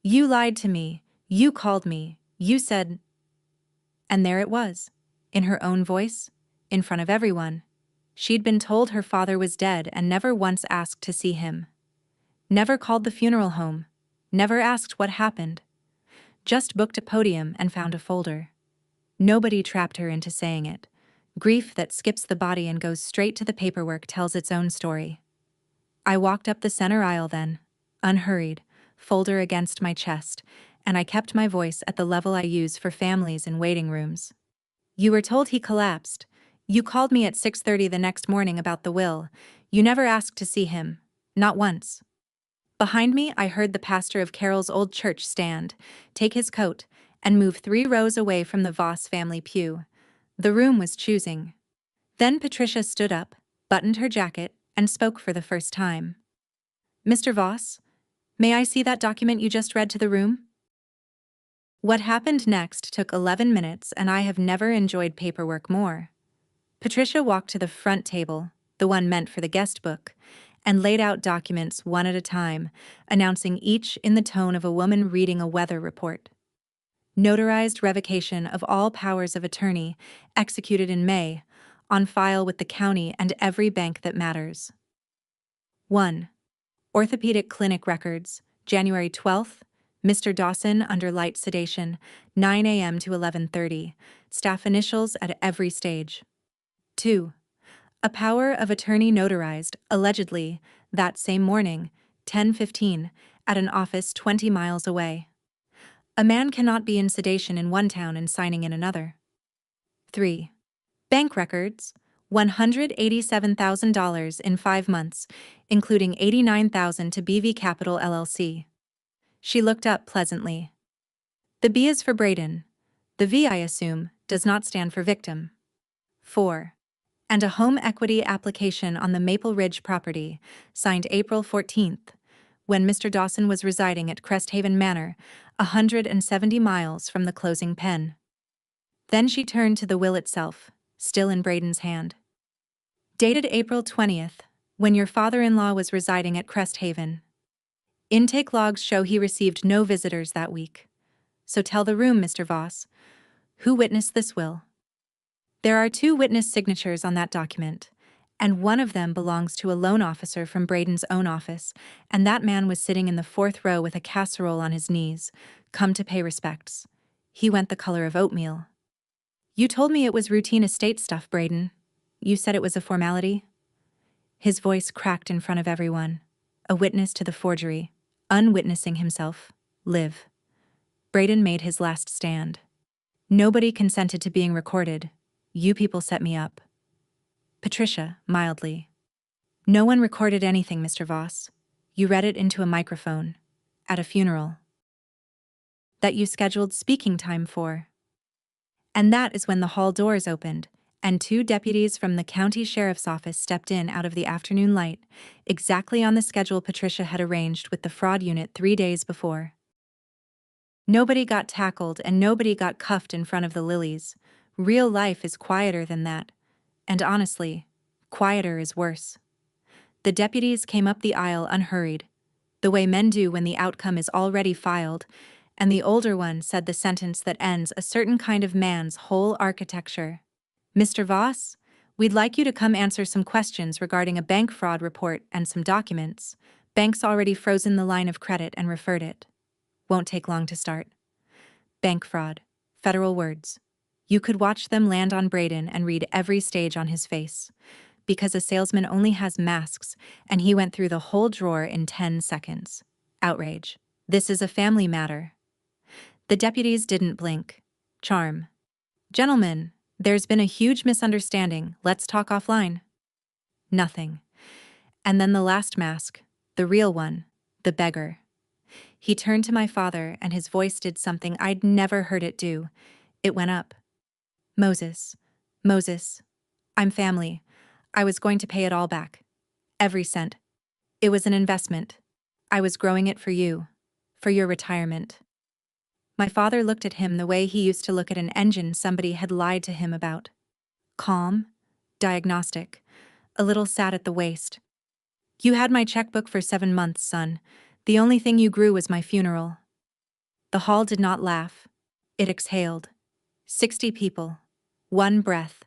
You lied to me. You called me. You said... And there it was. In her own voice. In front of everyone. She'd been told her father was dead and never once asked to see him. Never called the funeral home. Never asked what happened. Just booked a podium and found a folder. Nobody trapped her into saying it. Grief that skips the body and goes straight to the paperwork tells its own story. I walked up the center aisle then, unhurried, folder against my chest, and I kept my voice at the level I use for families in waiting rooms. You were told he collapsed. You called me at 6:30 the next morning about the will. You never asked to see him. Not once. Behind me, I heard the pastor of Carol's old church stand, take his coat, and move 3 rows away from the Voss family pew. The room was choosing. Then Patricia stood up, buttoned her jacket, and spoke for the first time. Mr. Voss, may I see that document you just read to the room? What happened next took 11 minutes, and I have never enjoyed paperwork more. Patricia walked to the front table, the one meant for the guest book, and laid out documents one at a time, announcing each in the tone of a woman reading a weather report. Notarized revocation of all powers of attorney, executed in May, on file with the county and every bank that matters. 1. Orthopedic clinic records, January 12th, Mr. Dawson under light sedation, 9 a.m. to 11:30, staff initials at every stage. 2. A power of attorney notarized, allegedly, that same morning, 10:15, at an office 20 miles away. A man cannot be in sedation in one town and signing in another. 3. Bank records, $187,000 in 5 months, including $89,000 to BV Capital LLC. She looked up pleasantly. The B is for Braden. The V, I assume, does not stand for victim. 4. And a home equity application on the Maple Ridge property, signed April 14th, when Mr. Dawson was residing at Cresthaven Manor, 170 miles from the closing pen. Then she turned to the will itself, still in Braden's hand. Dated April 20th, when your father-in-law was residing at Cresthaven. Intake logs show he received no visitors that week. So tell the room, Mr. Voss, who witnessed this will? There are 2 witness signatures on that document, and one of them belongs to a loan officer from Braden's own office, and that man was sitting in the 4th row with a casserole on his knees, come to pay respects. He went the color of oatmeal. You told me it was routine estate stuff, Braden. You said it was a formality? His voice cracked in front of everyone. A witness to the forgery, unwitnessing himself, live. Braden made his last stand. Nobody consented to being recorded. You people set me up. Patricia, mildly. No one recorded anything, Mr. Voss. You read it into a microphone. At a funeral. That you scheduled speaking time for. And that is when the hall doors opened, and two deputies from the county sheriff's office stepped in out of the afternoon light, exactly on the schedule Patricia had arranged with the fraud unit 3 days before. Nobody got tackled and nobody got cuffed in front of the lilies. Real life is quieter than that. And honestly, quieter is worse. The deputies came up the aisle unhurried, the way men do when the outcome is already filed, and the older one said the sentence that ends a certain kind of man's whole architecture. Mr. Voss, we'd like you to come answer some questions regarding a bank fraud report and some documents. Bank's already frozen the line of credit and referred it. Won't take long to start. Bank fraud. Federal words. You could watch them land on Braden and read every stage on his face. Because a salesman only has masks, and he went through the whole drawer in 10 seconds. Outrage. This is a family matter. The deputies didn't blink. Charm. Gentlemen, there's been a huge misunderstanding. Let's talk offline. Nothing. And then the last mask, the real one, the beggar. He turned to my father and his voice did something I'd never heard it do. It went up. Moses. Moses. I'm family. I was going to pay it all back. Every cent. It was an investment. I was growing it for you. For your retirement. My father looked at him the way he used to look at an engine somebody had lied to him about. Calm. Diagnostic. A little sad at the waist. You had my checkbook for 7 months, son. The only thing you grew was my funeral. The hall did not laugh. It exhaled. 60 people. One breath.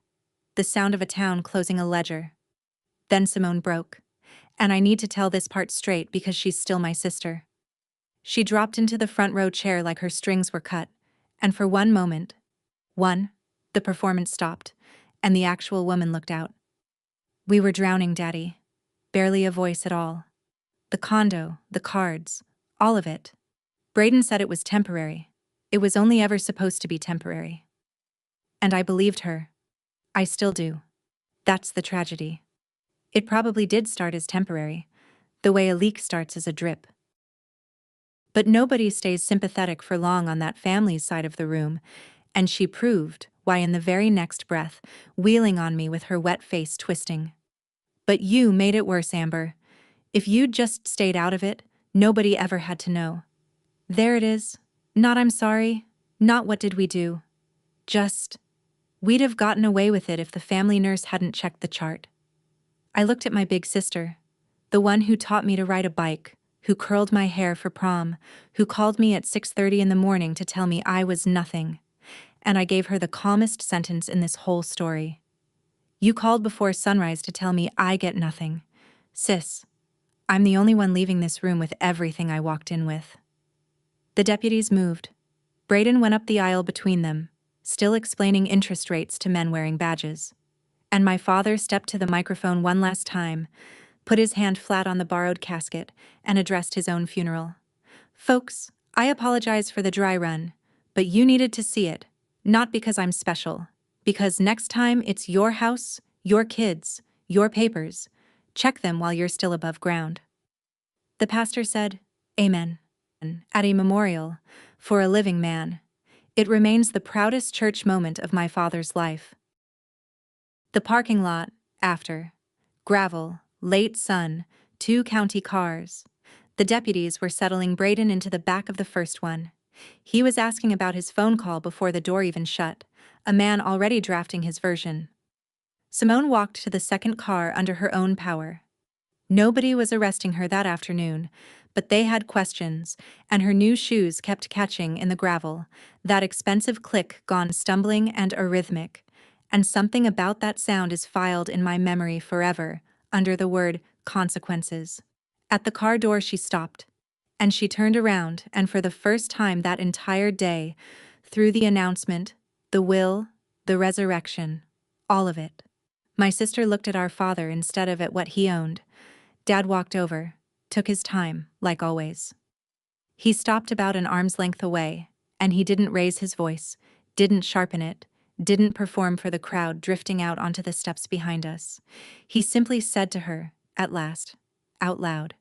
The sound of a town closing a ledger. Then Simone broke. And I need to tell this part straight because she's still my sister. She dropped into the front row chair like her strings were cut, and for one moment, the performance stopped, and the actual woman looked out. We were drowning, Daddy. Barely a voice at all. The condo, the cards, all of it. Braden said it was temporary. It was only ever supposed to be temporary. And I believed her. I still do. That's the tragedy. It probably did start as temporary, the way a leak starts as a drip. But nobody stays sympathetic for long on that family's side of the room, and she proved why in the very next breath, wheeling on me with her wet face twisting. But you made it worse, Amber. If you'd just stayed out of it, nobody ever had to know. There it is. Not I'm sorry, not what did we do. Just, we'd have gotten away with it if the family nurse hadn't checked the chart. I looked at my big sister, the one who taught me to ride a bike, who curled my hair for prom, who called me at 6:30 in the morning to tell me I was nothing. And I gave her the calmest sentence in this whole story. You called before sunrise to tell me I get nothing. Sis, I'm the only one leaving this room with everything I walked in with. The deputies moved. Braden went up the aisle between them, still explaining interest rates to men wearing badges. And my father stepped to the microphone one last time, put his hand flat on the borrowed casket, and addressed his own funeral. Folks, I apologize for the dry run, but you needed to see it, not because I'm special, because next time it's your house, your kids, your papers. Check them while you're still above ground. The pastor said, Amen. At a memorial, for a living man. It remains the proudest church moment of my father's life. The parking lot, after. Gravel, late sun, 2 county cars. The deputies were settling Braden into the back of the first one. He was asking about his phone call before the door even shut, a man already drafting his version. Simone walked to the second car under her own power. Nobody was arresting her that afternoon, but they had questions, and her new shoes kept catching in the gravel, that expensive click gone stumbling and arrhythmic, and something about that sound is filed in my memory forever, under the word consequences. At the car door she stopped, and she turned around, and for the first time that entire day, through the announcement, the will, the resurrection, all of it. My sister looked at our father instead of at what he owned. Dad walked over, took his time, like always. He stopped about an arm's length away, and he didn't raise his voice, didn't sharpen it, didn't perform for the crowd drifting out onto the steps behind us. He simply said to her, at last, out loud,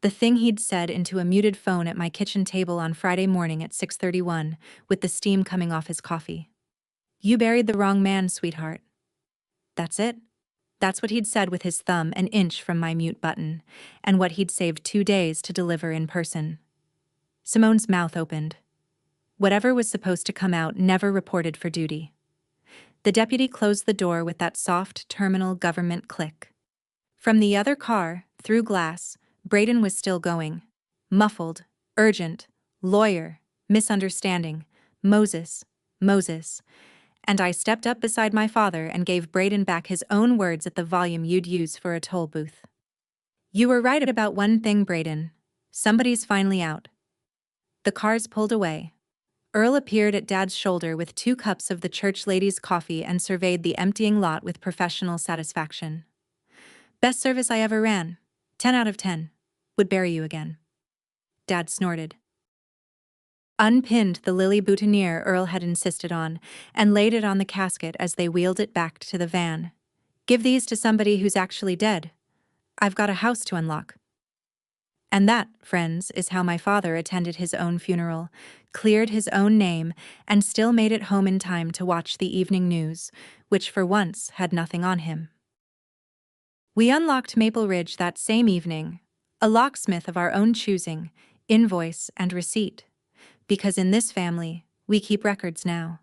the thing he'd said into a muted phone at my kitchen table on Friday morning at 6:31, with the steam coming off his coffee. "You buried the wrong man, sweetheart." That's it. That's what he'd said with his thumb an inch from my mute button, and what he'd saved 2 days to deliver in person. Simone's mouth opened. Whatever was supposed to come out never reported for duty. The deputy closed the door with that soft terminal government click. From the other car, through glass, Braden was still going. Muffled, urgent, lawyer, misunderstanding, Moses, Moses. And I stepped up beside my father and gave Braden back his own words at the volume you'd use for a toll booth. "You were right about one thing, Braden. Somebody's finally out." The cars pulled away. Earl appeared at Dad's shoulder with 2 cups of the church lady's coffee and surveyed the emptying lot with professional satisfaction. "Best service I ever ran. 10 out of 10. Would bury you again." Dad snorted. Unpinned the lily boutonniere Earl had insisted on, and laid it on the casket as they wheeled it back to the van. "Give these to somebody who's actually dead. I've got a house to unlock." And that, friends, is how my father attended his own funeral, cleared his own name, and still made it home in time to watch the evening news, which for once had nothing on him. We unlocked Maple Ridge that same evening, a locksmith of our own choosing, invoice and receipt. Because in this family, we keep records now.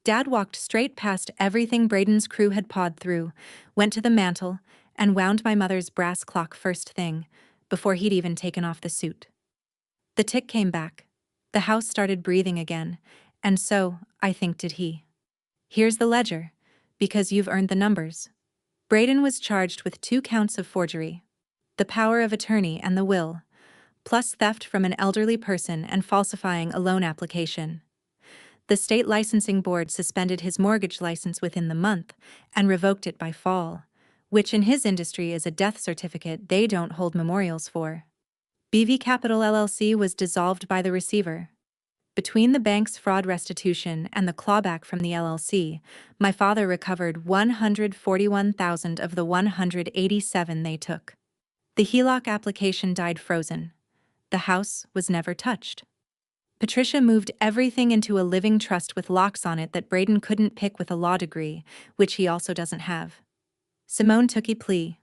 Dad walked straight past everything Braden's crew had pawed through, went to the mantel, and wound my mother's brass clock first thing, before he'd even taken off the suit. The tick came back. The house started breathing again, and so, I think, did he. "Here's the ledger, because you've earned the numbers." Braden was charged with 2 counts of forgery, the power of attorney and the will, plus theft from an elderly person and falsifying a loan application. The state licensing board suspended his mortgage license within the month and revoked it by fall, which in his industry is a death certificate they don't hold memorials for. BV Capital LLC was dissolved by the receiver. Between the bank's fraud restitution and the clawback from the LLC, my father recovered $141,000 of the $187,000 they took. The HELOC application died frozen. The house was never touched. Patricia moved everything into a living trust with locks on it that Braden couldn't pick with a law degree, which he also doesn't have. Simone took a plea.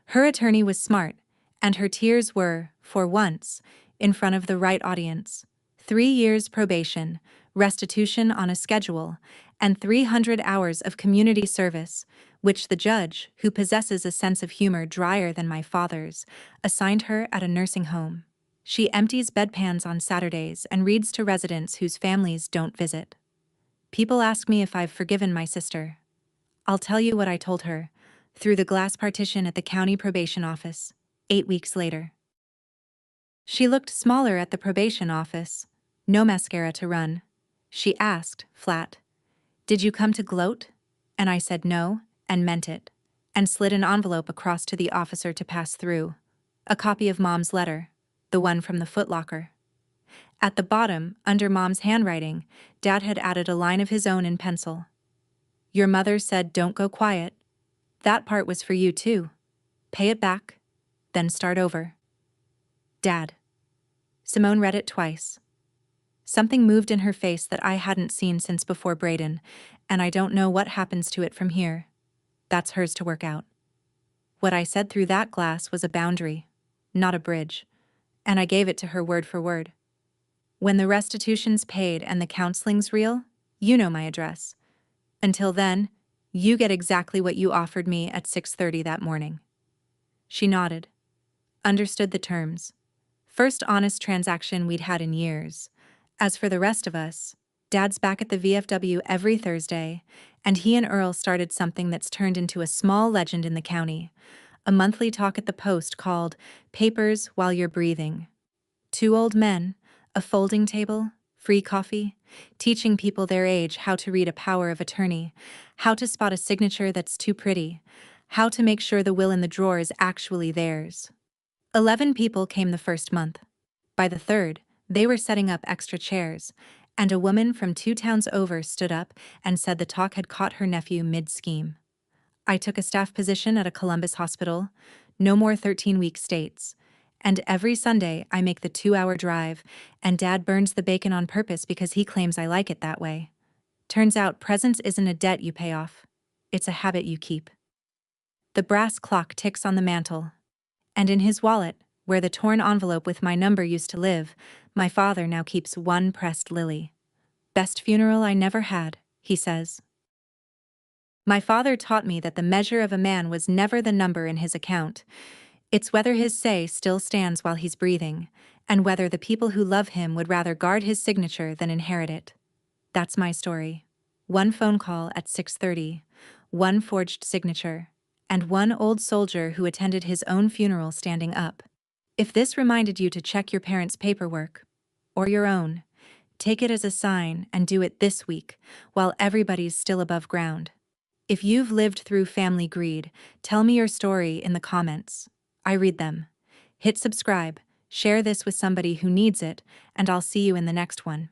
Her attorney was smart, and her tears were, for once, in front of the right audience. 3 years probation, restitution on a schedule, and 300 hours of community service, which the judge, who possesses a sense of humor drier than my father's, assigned her at a nursing home. She empties bedpans on Saturdays and reads to residents whose families don't visit. People ask me if I've forgiven my sister. I'll tell you what I told her, through the glass partition at the county probation office, 8 weeks later. She looked smaller at the probation office, no mascara to run. She asked, flat, "Did you come to gloat?" And I said no, and meant it, and slid an envelope across to the officer to pass through. A copy of Mom's letter, the one from the footlocker. At the bottom, under Mom's handwriting, Dad had added a line of his own in pencil. "Your mother said don't go quiet. That part was for you too. Pay it back, then start over. Dad." Simone read it twice. Something moved in her face that I hadn't seen since before Braden, and I don't know what happens to it from here. That's hers to work out. What I said through that glass was a boundary, not a bridge, and I gave it to her word for word. "When the restitution's paid and the counseling's real, you know my address. Until then, you get exactly what you offered me at 6:30 that morning." She nodded. Understood the terms. First honest transaction we'd had in years. As for the rest of us, Dad's back at the VFW every Thursday, and he and Earl started something that's turned into a small legend in the county, a monthly talk at the Post called Papers While You're Breathing. 2 old men, a folding table, free coffee, teaching people their age how to read a power of attorney, how to spot a signature that's too pretty, how to make sure the will in the drawer is actually theirs. 11 people came the first month. By the third, they were setting up extra chairs, and a woman from 2 towns over stood up and said the talk had caught her nephew mid-scheme. I took a staff position at a Columbus hospital, No more 13-week states. And every Sunday, I make the 2-hour drive, and Dad burns the bacon on purpose because he claims I like it that way. Turns out presents isn't a debt you pay off. It's a habit you keep. The brass clock ticks on the mantel. And in his wallet, where the torn envelope with my number used to live, my father now keeps one pressed lily. Best funeral I never had, he says. My father taught me that the measure of a man was never the number in his account. It's whether his say still stands while he's breathing, and whether the people who love him would rather guard his signature than inherit it. That's my story. One phone call at 6:30, one forged signature, and one old soldier who attended his own funeral standing up. If this reminded you to check your parents' paperwork, or your own, take it as a sign and do it this week, while everybody's still above ground. If you've lived through family greed, tell me your story in the comments. I read them. Hit subscribe, share this with somebody who needs it, and I'll see you in the next one.